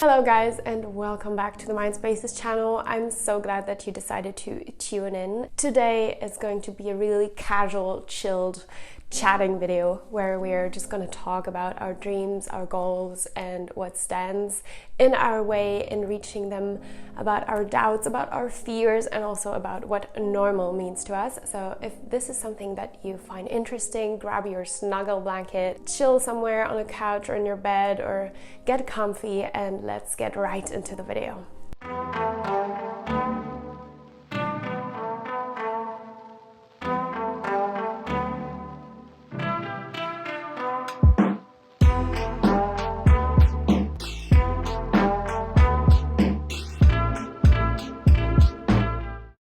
Hello guys, and welcome back to the Mindspaces channel. I'm so glad that you decided to tune in. Today is going to be a really casual, chilled chatting video where we're just going to talk about our dreams, our goals, and what stands in our way in reaching them, about our doubts, about our fears, and also about what normal means to us. So if this is something that you find interesting, grab your snuggle blanket, chill somewhere on a couch or in your bed, or get comfy, and let's get right into the video.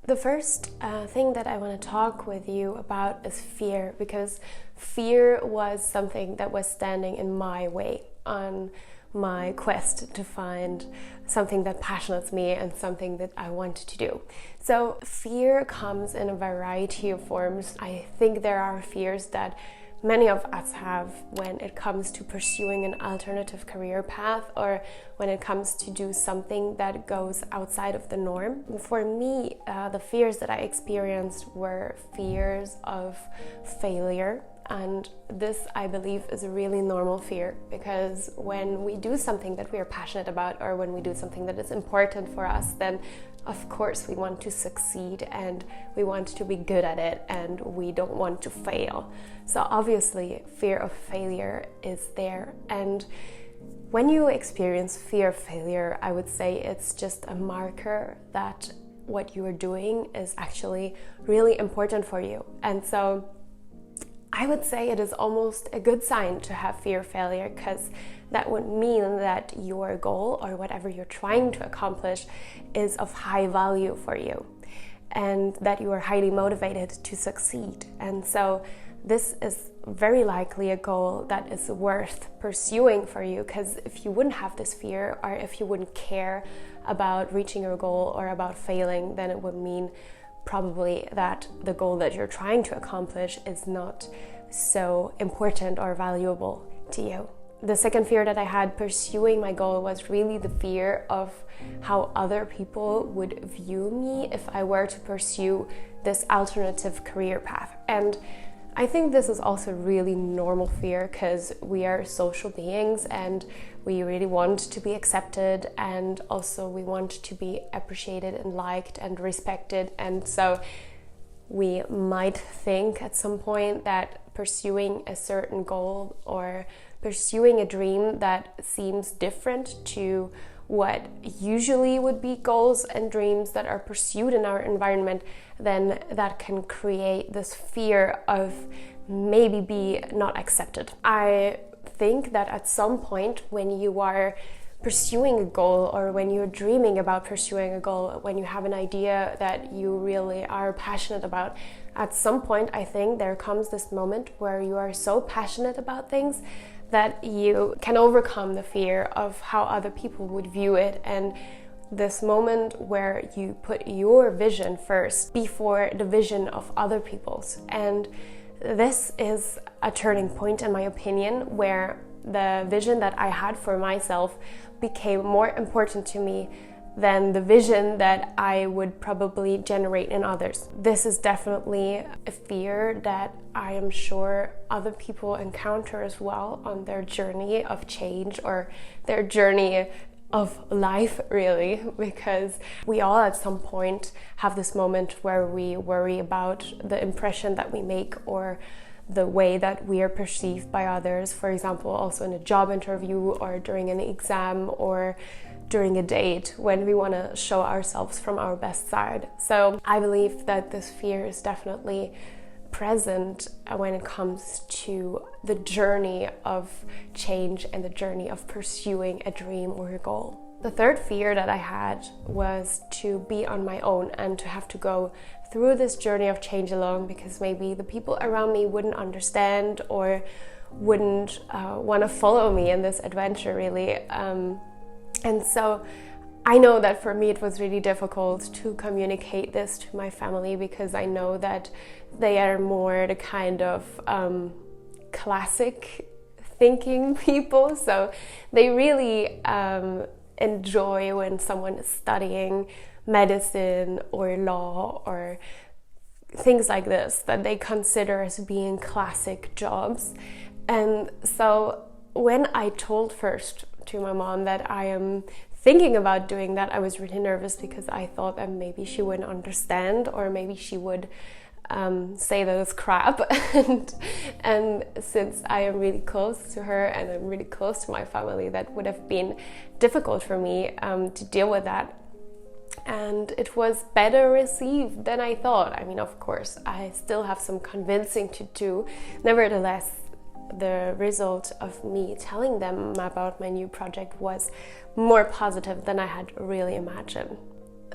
The first thing that I want to talk with you about is fear, because fear was something that was standing in my way on my quest to find something that passionates me and something that I want to do. So fear comes in a variety of forms. I think there are fears that many of us have when it comes to pursuing an alternative career path, or when it comes to do something that goes outside of the norm. For me, the fears that I experienced were fears of failure. And this, I believe, is a really normal fear, because when we do something that we are passionate about, or when we do something that is important for us, then of course we want to succeed and we want to be good at it and we don't want to fail. So obviously fear of failure is there. And when you experience fear of failure, I would say it's just a marker that what you are doing is actually really important for you. And so I would say it is almost a good sign to have fear of failure, because that would mean that your goal or whatever you're trying to accomplish is of high value for you and that you are highly motivated to succeed. And so this is very likely a goal that is worth pursuing for you, because if you wouldn't have this fear, or if you wouldn't care about reaching your goal or about failing, then it would mean probably that the goal that you're trying to accomplish is not so important or valuable to you. The second fear that I had pursuing my goal was really the fear of how other people would view me if I were to pursue this alternative career path. And I think this is also a really normal fear, because we are social beings and we really want to be accepted, and also we want to be appreciated and liked and respected. And so we might think at some point that pursuing a certain goal or pursuing a dream that seems different to what usually would be goals and dreams that are pursued in our environment, then that can create this fear of maybe be not accepted. I think that at some point when you are pursuing a goal, or when you're dreaming about pursuing a goal, when you have an idea that you really are passionate about, at some point I think there comes this moment where you are so passionate about things that you can overcome the fear of how other people would view it, and this moment where you put your vision first before the vision of other people's. And this is a turning point, in my opinion, where the vision that I had for myself became more important to me than the vision that I would probably generate in others. This is definitely a fear that I am sure other people encounter as well on their journey of change, or their journey of life, really, because we all at some point have this moment where we worry about the impression that we make or the way that we are perceived by others. For example, also in a job interview, or during an exam, or during a date, when we want to show ourselves from our best side. So I believe that this fear is definitely present when it comes to the journey of change and the journey of pursuing a dream or a goal. The third fear that I had was to be on my own and to have to go through this journey of change alone, because maybe the people around me wouldn't understand or wouldn't want to follow me in this adventure, really. And so I know that for me it was really difficult to communicate this to my family, because I know that they are more the kind of classic thinking people, so they really enjoy when someone is studying medicine or law or things like this that they consider as being classic jobs. And so when I told first to my mom that I am thinking about doing that, I was really nervous because I thought that maybe she wouldn't understand, or maybe she would say that it's crap. and since I am really close to her and I'm really close to my family, that would have been difficult for me to deal with that. And it was better received than I thought. I mean, of course, I still have some convincing to do. Nevertheless, the result of me telling them about my new project was more positive than I had really imagined.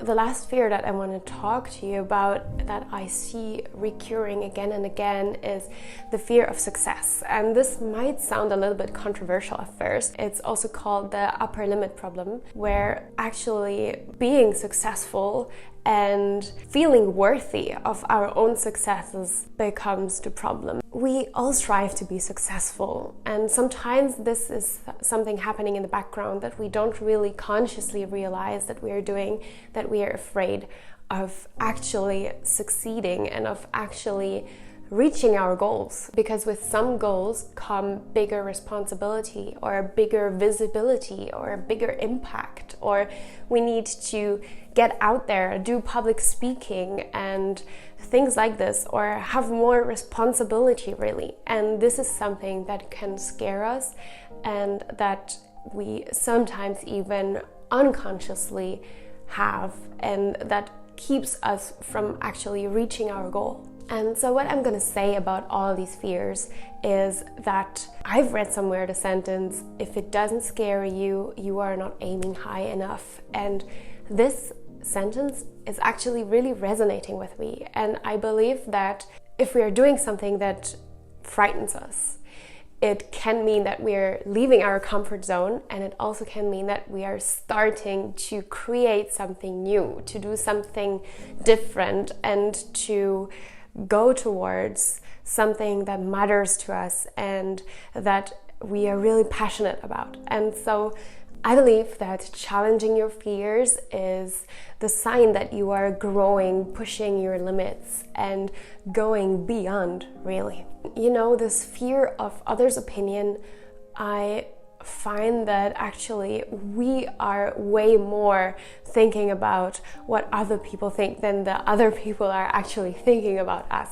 The last fear that I want to talk to you about, that I see recurring again and again, is the fear of success. And this might sound a little bit controversial at first. It's also called the upper limit problem, where actually being successful and feeling worthy of our own successes becomes the problem. We all strive to be successful, and sometimes this is something happening in the background that we don't really consciously realize that we are doing, that we are afraid of actually succeeding and of actually reaching our goals, because with some goals come bigger responsibility or bigger visibility or bigger impact, or we need to get out there, do public speaking and things like this, or have more responsibility really. And this is something that can scare us and that we sometimes even unconsciously have, and that keeps us from actually reaching our goal. And so what I'm gonna say about all these fears is that I've read somewhere the sentence, if it doesn't scare you, you are not aiming high enough. And this sentence is actually really resonating with me. And I believe that if we are doing something that frightens us, it can mean that we're leaving our comfort zone, and it also can mean that we are starting to create something new, to do something different, and to go towards something that matters to us and that we are really passionate about. And so I believe that challenging your fears is the sign that you are growing, pushing your limits and going beyond, really. You know, this fear of others' opinion, I find that actually we are way more thinking about what other people think than the other people are actually thinking about us.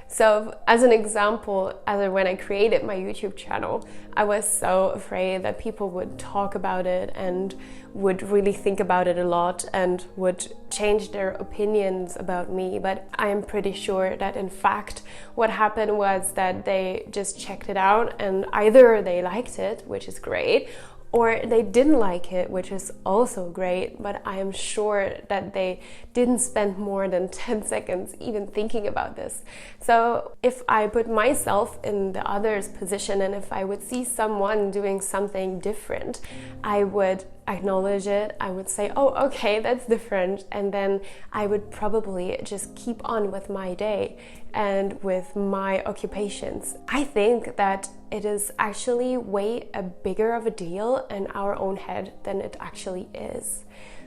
So as an example, when I created my YouTube channel, I was so afraid that people would talk about it and would really think about it a lot and would change their opinions about me. But I am pretty sure that in fact what happened was that they just checked it out, and either they liked it, which is great, or they didn't like it, which is also great, but I am sure that they didn't spend more than 10 seconds even thinking about this. So if I put myself in the other's position, and if I would see someone doing something different, I would acknowledge it. I would say, oh, okay, that's different. And then I would probably just keep on with my day and with my occupations. I think that it is actually way a bigger of a deal in our own head than it actually is.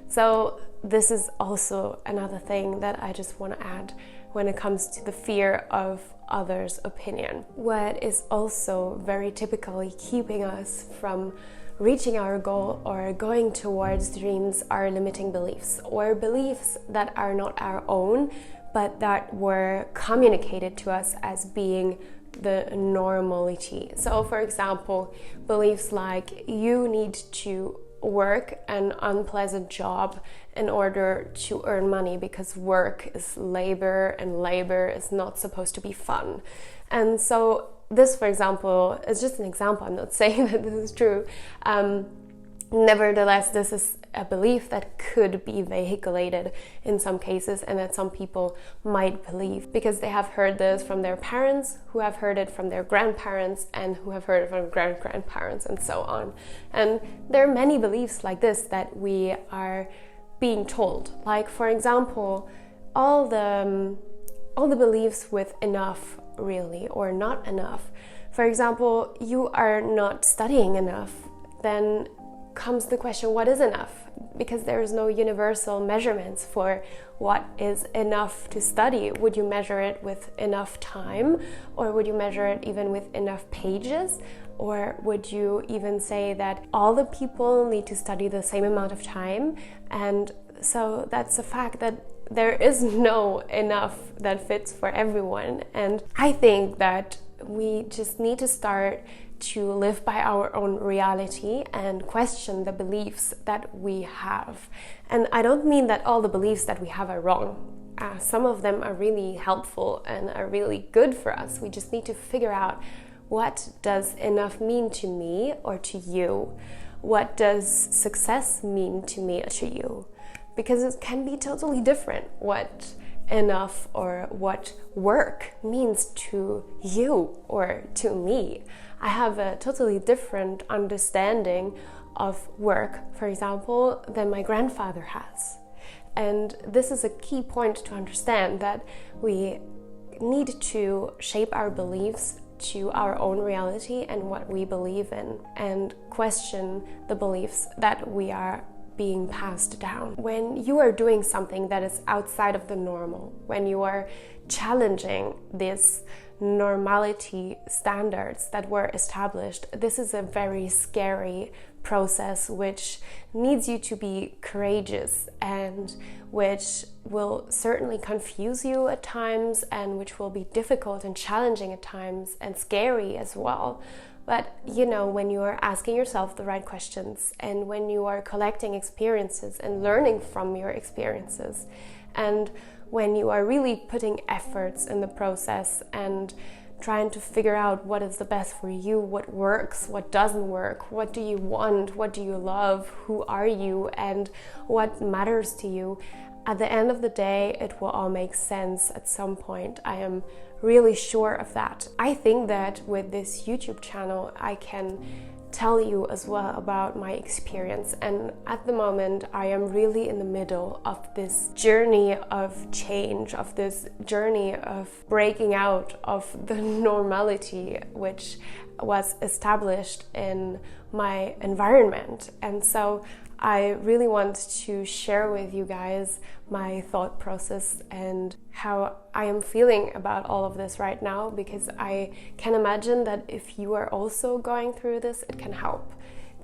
So this is also another thing that I just want to add when it comes to the fear of others' opinion. What is also very typically keeping us from reaching our goal or going towards dreams are limiting beliefs, or beliefs that are not our own, but that were communicated to us as being the normality. So for example, beliefs like you need to work an unpleasant job in order to earn money because work is labor and labor is not supposed to be fun. And so this, for example, is just an example. I'm not saying that this is true. Nevertheless, this is a belief that could be vehiculated in some cases, and that some people might believe because they have heard this from their parents, who have heard it from their grandparents, and who have heard it from grandparents, and so on. And there are many beliefs like this that we are being told. Like, for example, all the beliefs with enough, really, or not enough. For example, you are not studying enough, then comes the question, what is enough? Because there is no universal measurements for what is enough to study. Would you measure it with enough time, or would you measure it even with enough pages? Or would you even say that all the people need to study the same amount of time? And so that's a fact that there is no enough that fits for everyone. And I think that we just need to start to live by our own reality and question the beliefs that we have. And I don't mean that all the beliefs that we have are wrong. Some of them are really helpful and are really good for us. We just need to figure out, what does enough mean to me or to you? What does success mean to me or to you? Because it can be totally different what enough or what work means to you or to me. I have a totally different understanding of work, for example, than my grandfather has. And this is a key point to understand, that we need to shape our beliefs to our own reality and what we believe in, and question the beliefs that we are being passed down. When you are doing something that is outside of the normal, when you are challenging this normality standards that were established, this is a very scary process which needs you to be courageous, and which will certainly confuse you at times, and which will be difficult and challenging at times, and scary as well. But you know, when you are asking yourself the right questions, and when you are collecting experiences and learning from your experiences, and when you are really putting efforts in the process and trying to figure out what is the best for you, what works, what doesn't work, what do you want, what do you love, who are you, and what matters to you, at the end of the day, it will all make sense at some point. I am really sure of that. I think that with this YouTube channel, I can tell you as well about my experience, and at the moment I am really in the middle of this journey of change, of this journey of breaking out of the normality which was established in my environment. And so I really want to share with you guys my thought process and how I am feeling about all of this right now, because I can imagine that if you are also going through this, it can help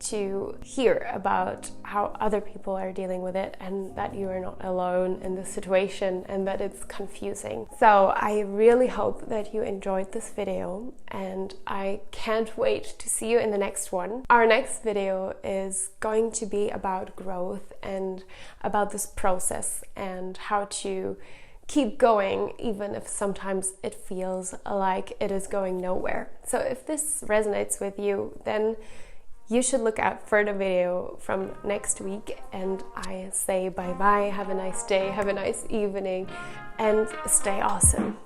to hear about how other people are dealing with it, and that you are not alone in this situation and that it's confusing. So I really hope that you enjoyed this video, and I can't wait to see you in the next one. Our next video is going to be about growth and about this process and how to keep going even if sometimes it feels like it is going nowhere. So if this resonates with you, then you should look out for the video from next week, and I say bye-bye, have a nice day, have a nice evening, and stay awesome.